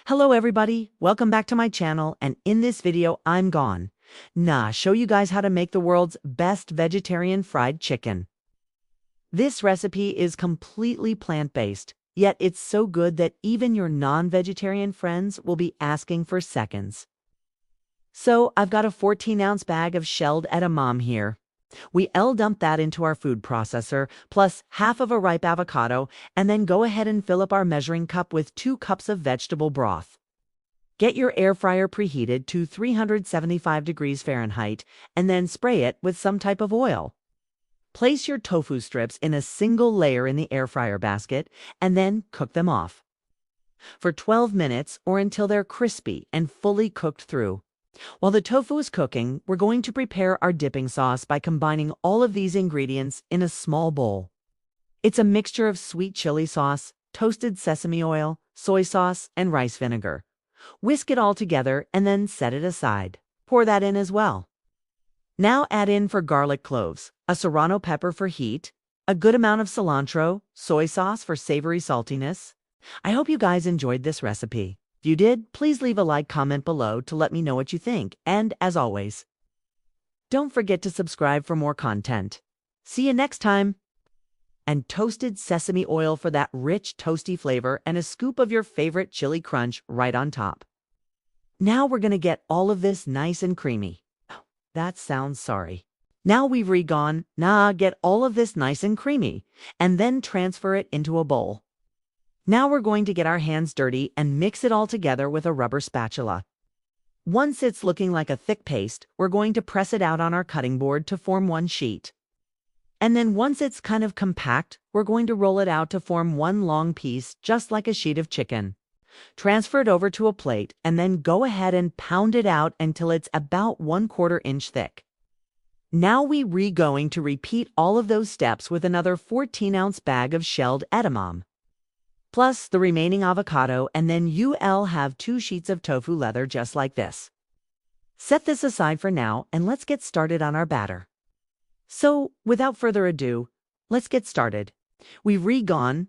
Hello everybody, welcome back to my channel, and in this video I'm gone. Show you guys how to make the world's best vegetarian fried chicken. This recipe is completely plant-based, yet it's so good that even your non-vegetarian friends will be asking for seconds. So I've got a 14-ounce bag of shelled edamame here. We dump that into our food processor, plus half of a ripe avocado, and then go ahead and fill up our measuring cup with 2 cups of vegetable broth. Get your air fryer preheated to 375 degrees Fahrenheit, and then spray it with some type of oil. Place your tofu strips in a single layer in the air fryer basket, and then cook them off for 12 minutes or until they're crispy and fully cooked through. While the tofu is cooking, we're going to prepare our dipping sauce by combining all of these ingredients in a small bowl. It's a mixture of sweet chili sauce, toasted sesame oil, soy sauce, and rice vinegar. Whisk it all together and then set it aside. Pour that in as well. Now add in for garlic cloves, a serrano pepper for heat, a good amount of cilantro, soy sauce for savory saltiness. I hope you guys enjoyed this recipe. If you did, please leave a comment below to let me know what you think, and as always, don't forget to subscribe for more content. See you next time! And toasted sesame oil for that rich, toasty flavor, and a scoop of your favorite chili crunch right on top. Now we're gonna get all of this nice and creamy. That sounds sorry. Now we've get all of this nice and creamy, and then transfer it into a bowl. Now we're going to get our hands dirty and mix it all together with a rubber spatula. Once it's looking like a thick paste, we're going to press it out on our cutting board to form one sheet. And then once it's kind of compact, we're going to roll it out to form one long piece, just like a sheet of chicken. Transfer it over to a plate and then go ahead and pound it out until it's about 1/4 inch thick. Now we're going to repeat all of those steps with another 14-ounce bag of shelled edamame, plus the remaining avocado, and then you'll have 2 sheets of tofu leather just like this. Set this aside for now and let's get started on our batter. So, without further ado, let's get started. Begin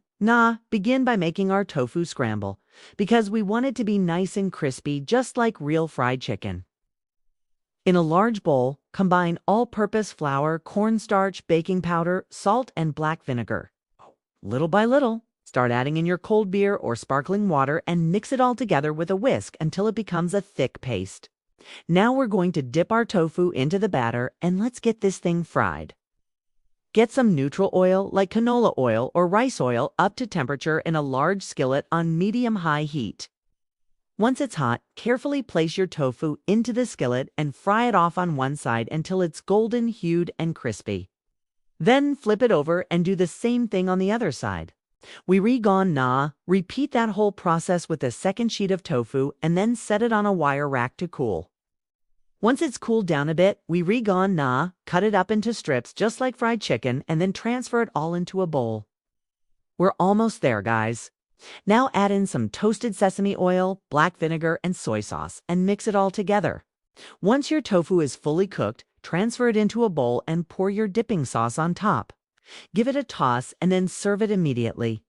by making our tofu scramble, because we want it to be nice and crispy just like real fried chicken. In a large bowl, combine all-purpose flour, cornstarch, baking powder, salt, and black vinegar. Little by little, start adding in your cold beer or sparkling water and mix it all together with a whisk until it becomes a thick paste. Now we're going to dip our tofu into the batter and let's get this thing fried. Get some neutral oil like canola oil or rice oil up to temperature in a large skillet on medium-high heat. Once it's hot, carefully place your tofu into the skillet and fry it off on one side until it's golden-hued and crispy. Then flip it over and do the same thing on the other side. Repeat that whole process with a second sheet of tofu and then set it on a wire rack to cool. Once it's cooled down a bit, cut it up into strips just like fried chicken and then transfer it all into a bowl. We're almost there, guys. Now add in some toasted sesame oil, black vinegar, and soy sauce and mix it all together. Once your tofu is fully cooked, transfer it into a bowl and pour your dipping sauce on top. Give it a toss and then serve it immediately.